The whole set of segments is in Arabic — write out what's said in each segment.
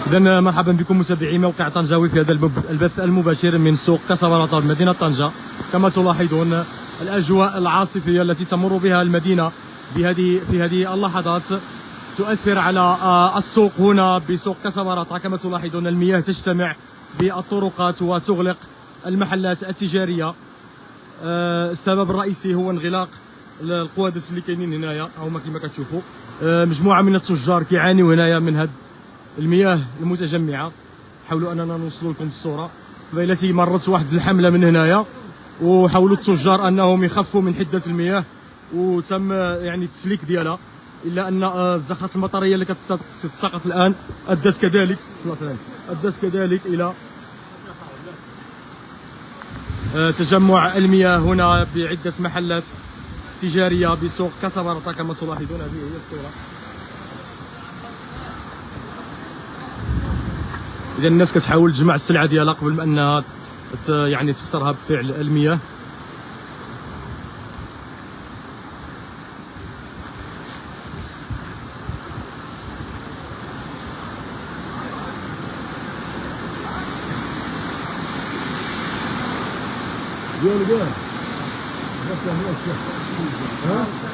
إذا مرحبا بكم متابعي موقع طنجاوي في هذا البث المباشر من سوق كسبرطة بمدينة طنجة. كما تلاحظون الأجواء العاصفية التي تمر بها المدينة في هذه اللحظات تؤثر على السوق هنا بسوق كسبرطة. كما تلاحظون المياه تجتمع بالطرقات وتغلق المحلات التجارية. السبب الرئيسي هو انغلاق القوادس اللي كاينين هنايا، هما كما كتشوفوا مجموعة من التجار كيعانيوا هنايا من هذا المياه المتجمعه. حاولوا اننا نوصلوا لكم الصوره. قبيلتي مرت واحد الحمله من هنايا وحاولوا التجار انهم يخفوا من حده المياه وتم يعني التسليك ديالها، الا ان الزخات المطريه اللي كتساقط الان ادت كذلك الى تجمع المياه هنا بعده محلات تجاريه بسوق كسبرطة. كما تلاحظون هذه هي الصوره. إذا الناس كتحاول تجمع السلعة ديالها قبل ما أنها يعني تخسرها بفعل المياه.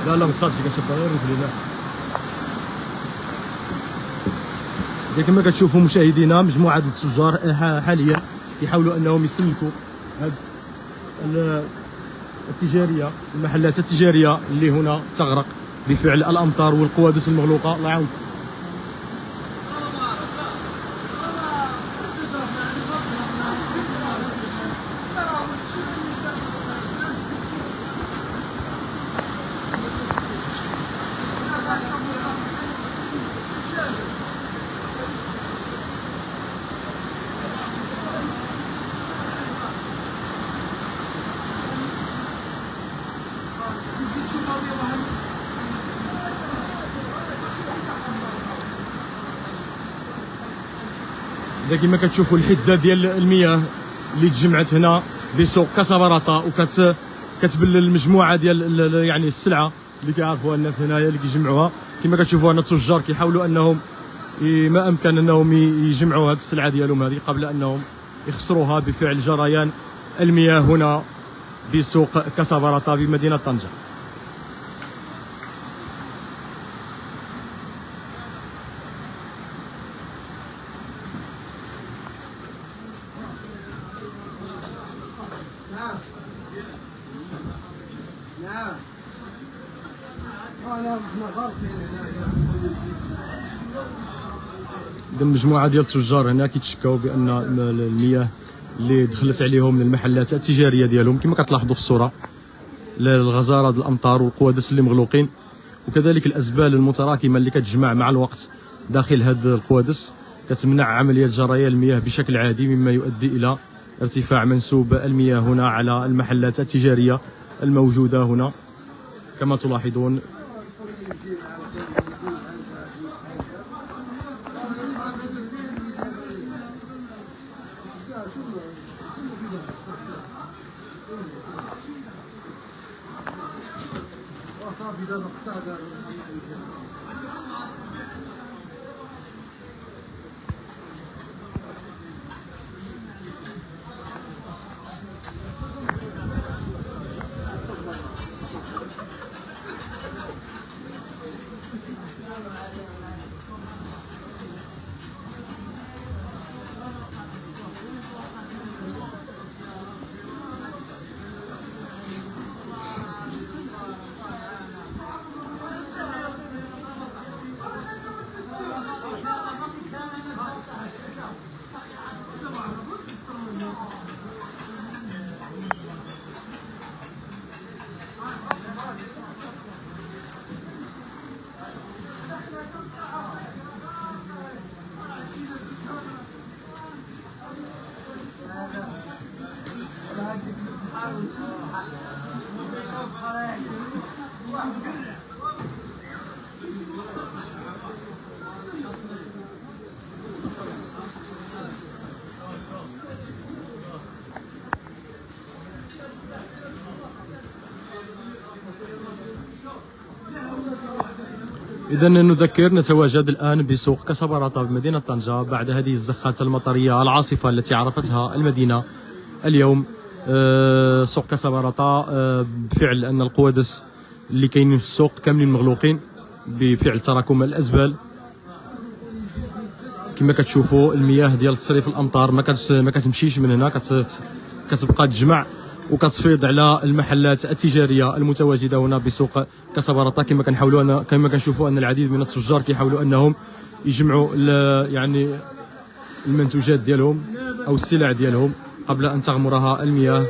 لا ما تخافش كنشوف غير رجلي. كما كتشوفوا مشاهدينا مجموعه التجار حاليا يحاولوا انهم يسلكوا هذه التجاريه، المحلات التجاريه اللي هنا تغرق بفعل الامطار والقوادس المغلوقه. الله يعاون. إذا كما كتشوفوا الحده ديال المياه اللي تجمعت هنا بسوق كسبرطة وكتبلل المجموعه ديال يعني السلعه اللي كيعرفوها الناس هنايا اللي كيجمعوها. كما كتشوفوا هنا التجار كيحاولوا انهم ما امكن انهم يجمعوا هذه السلعه ديالهم هذه قبل انهم يخسروها بفعل جريان المياه هنا بسوق كسبرطة بمدينه طنجة. إذا مجموعة ديال التجار هنا كيتشكاو بأن المياه اللي دخلت عليهم من المحلات التجارية ديالهم كما كتلاحظوا في الصورة، الغزارة ديال الأمطار والقوادس اللي مغلوقين، وكذلك الأزبال المتراكمة اللي كتجمع مع الوقت داخل هذه القوادس كتمنع عملية جريان المياه بشكل عادي، مما يؤدي إلى ارتفاع منسوب المياه هنا على المحلات التجارية الموجودة هنا كما تلاحظون. إذا نذكر نتواجد الآن بسوق كسبرطة بمدينة طنجة بعد هذه الزخات المطرية العاصفة التي عرفتها المدينة اليوم. سوق كسبرطة بفعل أن القوادس اللي كاينين في السوق كاملين مغلوقين بفعل تراكم الأزبال. كما كتشوفوا المياه ديال تصريف الأمطار ما كتمشيش من هنا، كتبقى تجمع وكتفيض على المحلات التجاريه المتواجده هنا بسوق كسبرطة. كما كنشوفوا ان العديد من التجار كيحاولوا انهم يجمعوا يعني المنتوجات ديالهم او السلع ديالهم قبل ان تغمرها المياه.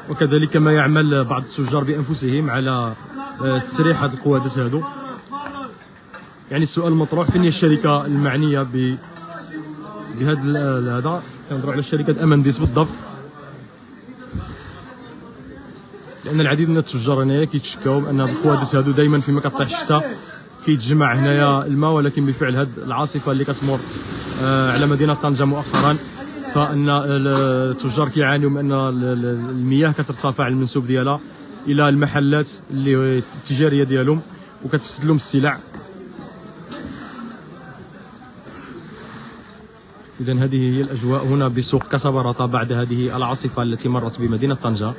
وكذلك ما يعمل بعض التجار بانفسهم على تسريح هذه القوادس هذو. يعني السؤال المطروح فين هي الشركه المعنيه بهذا هذا؟ كنهضروا على شركه امانديس بالضبط، لان العديد من التجار هنايا كيتشكاو بان القوادس هادو دائما فيما كطيح الشتاء كيتجمع هنايا الماء، ولكن بفعل هذه العاصفه اللي كتمر على مدينه طنجه مؤخرا فان التجار كيعانيوا من ان المياه كترتفع المنسوب ديالها الى المحلات اللي التجاريه ديالهم وكتفسد لهم السلع. إذن هذه هي الأجواء هنا بسوق كسبرطة بعد هذه العاصفة التي مرت بمدينة طنجة.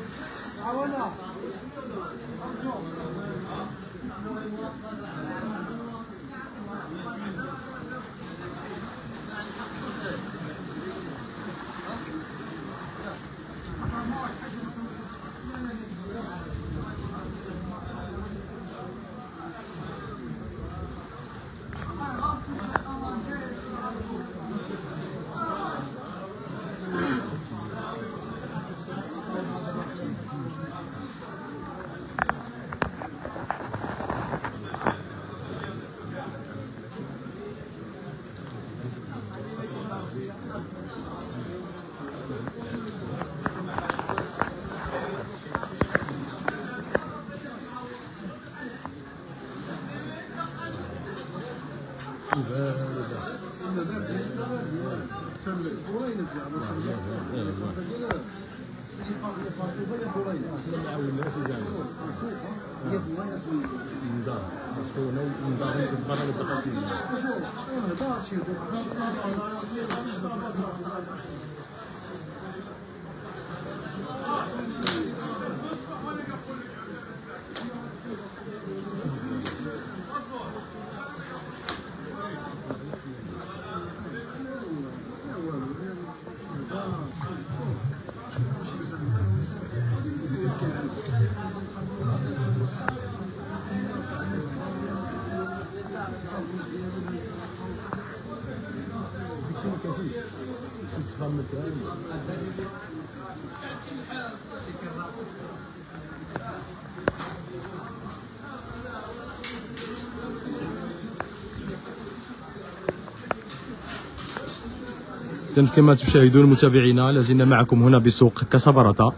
كما تشاهدون متابعينا لازلنا معكم هنا بسوق كسبرطة،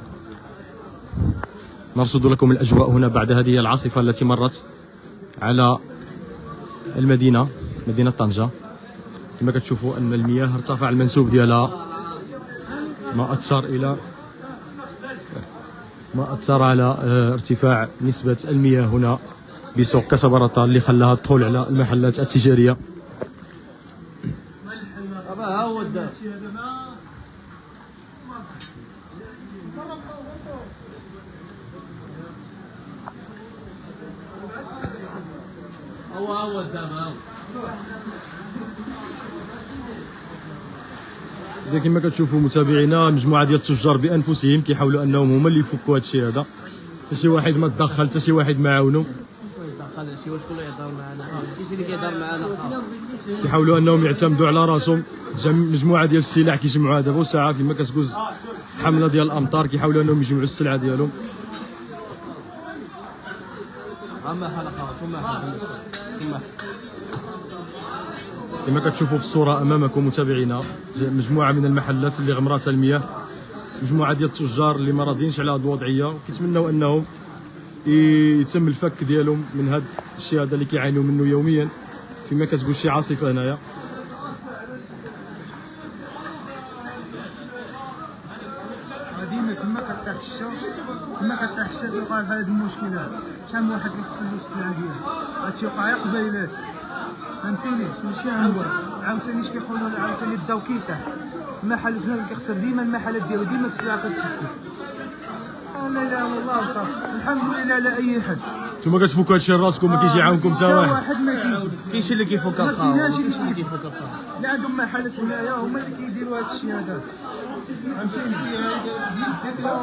نرصد لكم الأجواء هنا بعد هذه العاصفة التي مرت على مدينة طنجة. كما كتشوفوا أن المياه ارتفع المنسوب ديالها ما أثر على ارتفاع نسبة المياه هنا بسوق كسبرطة اللي خلاها تدخل على المحلات التجارية. إذا كما كتشوفوا متابعينا مجموعة ديال التجار بأنفسهم كيحاولوا أنهم هما اللي يفكوا هذا الشيء هذا، حتى شي واحد ما تدخل، حتى شي واحد ما عاونو. كيحاولوا أنهم يعتمدوا على راسهم. مجموعة ديال السلع كيجمعوها دابا وساعة فيما كتجوز حملة ديال الأمطار كيحاولوا أنهم يجمعوا السلعة ديالهم. كما كتشوفوا في الصوره امامكم متابعينا مجموعه من المحلات اللي غمراتها المياه، مجموعه ديال التجار اللي ما راضيينش على هذه الوضعيه، كيتمنوا انهم يتم الفك ديالهم من هذا الشيء هذا اللي كيعانيوا منه يوميا فيما كتقول شي عاصفه هنايا. ديما كما كطيح الشتا كيوقع في هذه المشكلات. شحال من واحد كيغسل له السلعه ديالو، هادشي وقع غير قبيلات، فهمتيني؟ ماشي عندنا عاوتاني اش كيقولوا عاوتاني الضو كيطيح، المحل شنو كيخسر ديما المحلات ديالو ديما السلعه كتسكر. انا لا والله صافي الحمد لله لا اي حد. نتوما كتفكوا هادشي راسكم ما كيجي يعاونكم حتى واحد. ما كاينش. كاين شي اللي كيفك الخاوه، كاين شي اللي كيفك الخاوه. اللي عندهم محلات هنايا هما اللي كيديروا هادشي هذا، فهمتيني؟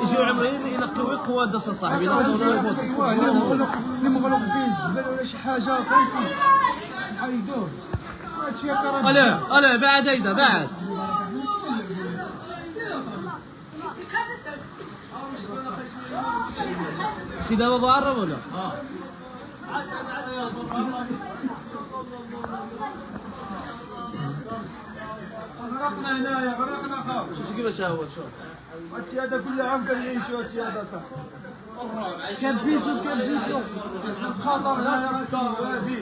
يجيو عامرين ينقيو القواده صاحبي، ينقيو اللي مغلق فيه الزبل ولا شي حاجه، فهمتي؟ نحيدوه هادشي هكا. الا بعد هيدا بعد. شي دابا بعرب ولا؟ غرقنا هنايا، غرقنا خاف. شوف كيفاش هو شوف. هادشي هذا كله عام كنعيشو هادشي هذا صح. كان فيزو الخطر هنايا وادي.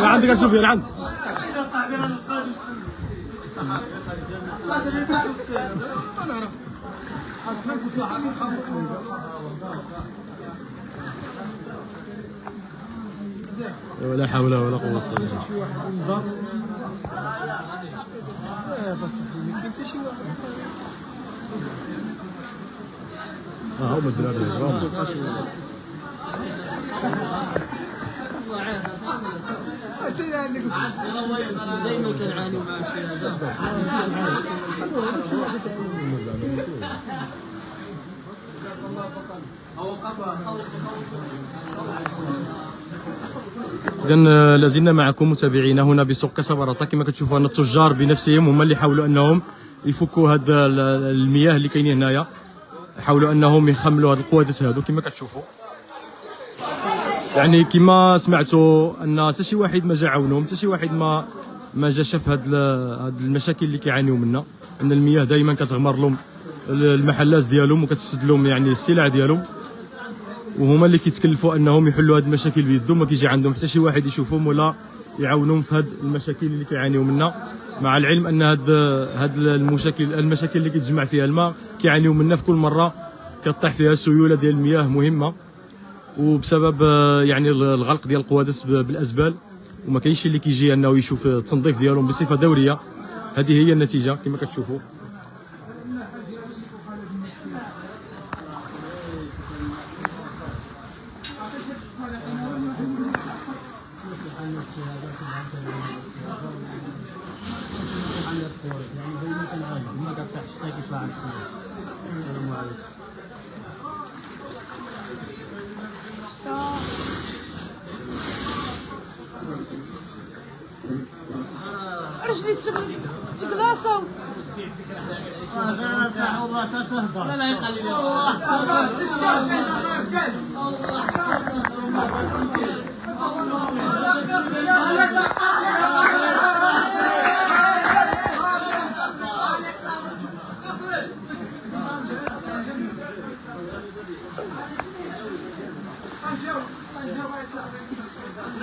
عندك يا سفيان عندك. يا صاحبي انا القائد والسلم. صاحبي القائد والسلم. انا نعرف. ولا حول ولا قوة الا بالله. شي واحد انضر. ما كاين حتى شي واحد. هما الدراري دائما كنعانيو مع الشيء هذا. إذن لازلنا معكم متابعينا هنا بسوق كسبرطة. كما كتشوفوا أن التجار بنفسهم هما اللي حاولوا أنهم يفكوا هاد المياه اللي كاينين هنايا، حاولوا أنهم يخملوا هاد القوادس هادو. كما كتشوفوا يعني كما سمعتوا أن حتى شي واحد ما جا عاونهم، حتى شي واحد ما جا شاف هاد المشاكل اللي كيعانيو منها، أن المياه دائما كتغمر لهم المحلات ديالهم وكتفسد لهم يعني السلع ديالهم، وهما اللي كيتكلفوا انهم يحلوا هذه المشاكل بيدهم. ما كيجي عندهم حتى شي واحد يشوفهم ولا يعاونهم في هذه المشاكل اللي كيعانيو منها، مع العلم ان هاد المشاكل اللي كيتجمع فيها الماء كيعانيو منها في كل مره كطيح فيها سيوله ديال المياه مهمه، وبسبب يعني الغلق ديال القوادس بالازبال، وما كاينش اللي كيجي انه يشوف التنظيف ديالهم بصفه دوريه. هذه هي النتيجه كما كتشوفوا. رجلي تقلاصوا. لا لا يخلي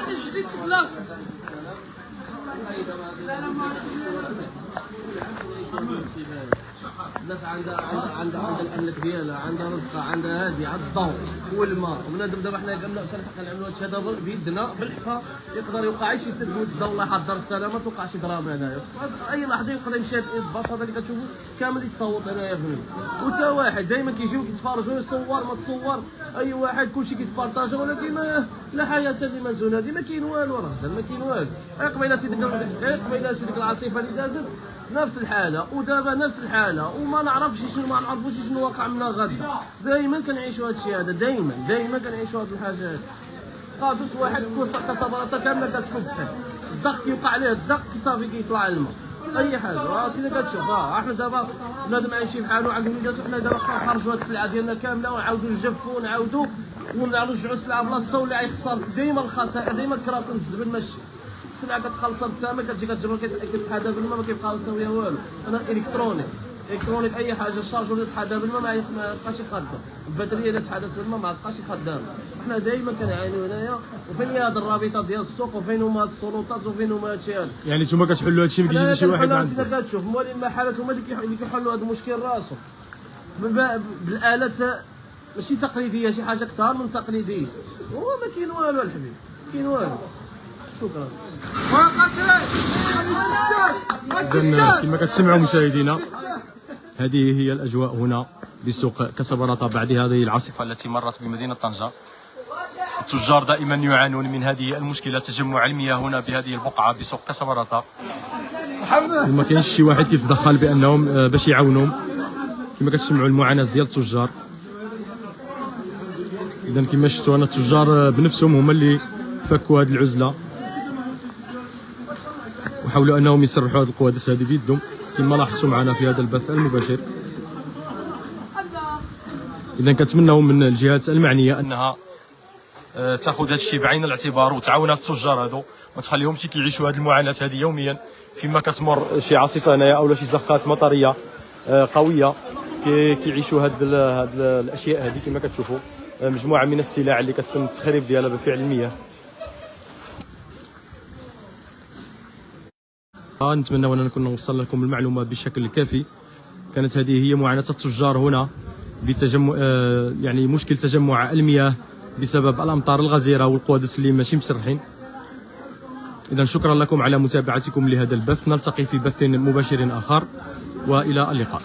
رجلي تقلاصوا. الناس عندها الاملاك ديالها، عندها رزقها، عندها هادي، عندها الضوء والماء. وبنادم دابا حنا كنحق نعملوا هادشي هذا بيدنا بالحفا، يقدر يوقع شي سد الضوء الله يحضر السلامه، ما توقعش دراهم هنايا. اي لحظه يقدر يمشي الباص هذا اللي كتشوفوا كامل يتصوت هنايا فهمتي. وتا واحد دائما كيجيو كيتفرجوا يصور ما تصور، اي واحد كلشي كيتبارطاجا، ولكن لا حياه لمن دون هذه، ما كاين والو راه ما كاين والو. قبيله ديك العاصفه اللي دازت نفس الحاله، ودابا نفس الحاله، وما نعرفش شنو، ما نعرفوش شنو واقع منا غدا. دائما كنعيشوا هذا الشيء هذا، دائما كنعيشوا هذه الحاجات. قادوس واحد كسبرطه كامله كتحب فيه، الضغط كيوقع عليه الضغط صافي كيطلع الماء. اي حاجه عرفتي اللي كتشوف. احنا دابا بنادم عايشين بحالو عند وليداتو، حنا دابا خصنا نخرجوا هذه السلعه ديالنا كامله ونعاودوا نجفوا ونعاودوا ونرجعوا السلعه بلاصتها واللي غيخسر ديما الخسائر ديما كراكم الزبل ماشي السلعه كتخلصها بالثمن كتجي كتجبر كتحادى بالماء ما كيبقى مساويه والو. انا الكترونيك اي حاجه الشارج ولا تحادى بالماء ما يبقاش يخدم، البطاريه الا تحادت بالماء ما تبقاش خدامه. حنا دائما كنعانيو هنايا وفين هي هذه الرابطه ديال السوق وفين هما هاد السلطات وفين هما هادشي هذا. يعني نتوما كتحلوا هادشي ما كيجيش شي واحد انت كتشوف موالين المحلات هما اللي كيحلوا هذا المشكل راسهم بالالات ماشي تقليديه، شي حاجه اكثر من تقليديه. هو ما كاين والو الحبيب، كاين والو. شكرا. إذن كما كتسمعوا مشاهدينا هذه هي الاجواء هنا بسوق كسبرطة بعد هذه العاصفه التي مرت بمدينه طنجه. التجار دائما يعانون من هذه المشكله، تجمع المياه هنا بهذه البقعه بسوق كسبرطة، وما كاينش شي واحد كيتدخل بانهم باش يعاونهم. كما كتسمعوا المعاناه ديال التجار. اذا كما شفتوا انا التجار بنفسهم هما اللي فكوا هذه العزله وحاولوا انهم يسرحوا هذه القوادس هذه بيدهم كما لاحظتوا معنا في هذا البث المباشر. اذا كنتمنوا من الجهات المعنيه انها تاخذ هذا الشيء بعين الاعتبار وتعاون هاد التجار هادو، ما تخليهمش كيعيشوا هذه المعاناه هذه يوميا فيما كتمر شي عاصفه هنايا او شي زخات مطريه قويه. كيعيشوا هاد الاشياء هذه كما كتشوفوا، مجموعه من السلع اللي كتم التخريب ديالها بفعل المياه. نتمنى اننا نكون نوصل لكم المعلومه بشكل كافي. كانت هذه هي معاناه التجار هنا بتجمع يعني مشكل تجمع المياه بسبب الامطار الغزيره والقوادس اللي ماشي مسرحين. اذا شكرا لكم على متابعتكم لهذا البث، نلتقي في بث مباشر اخر والى اللقاء.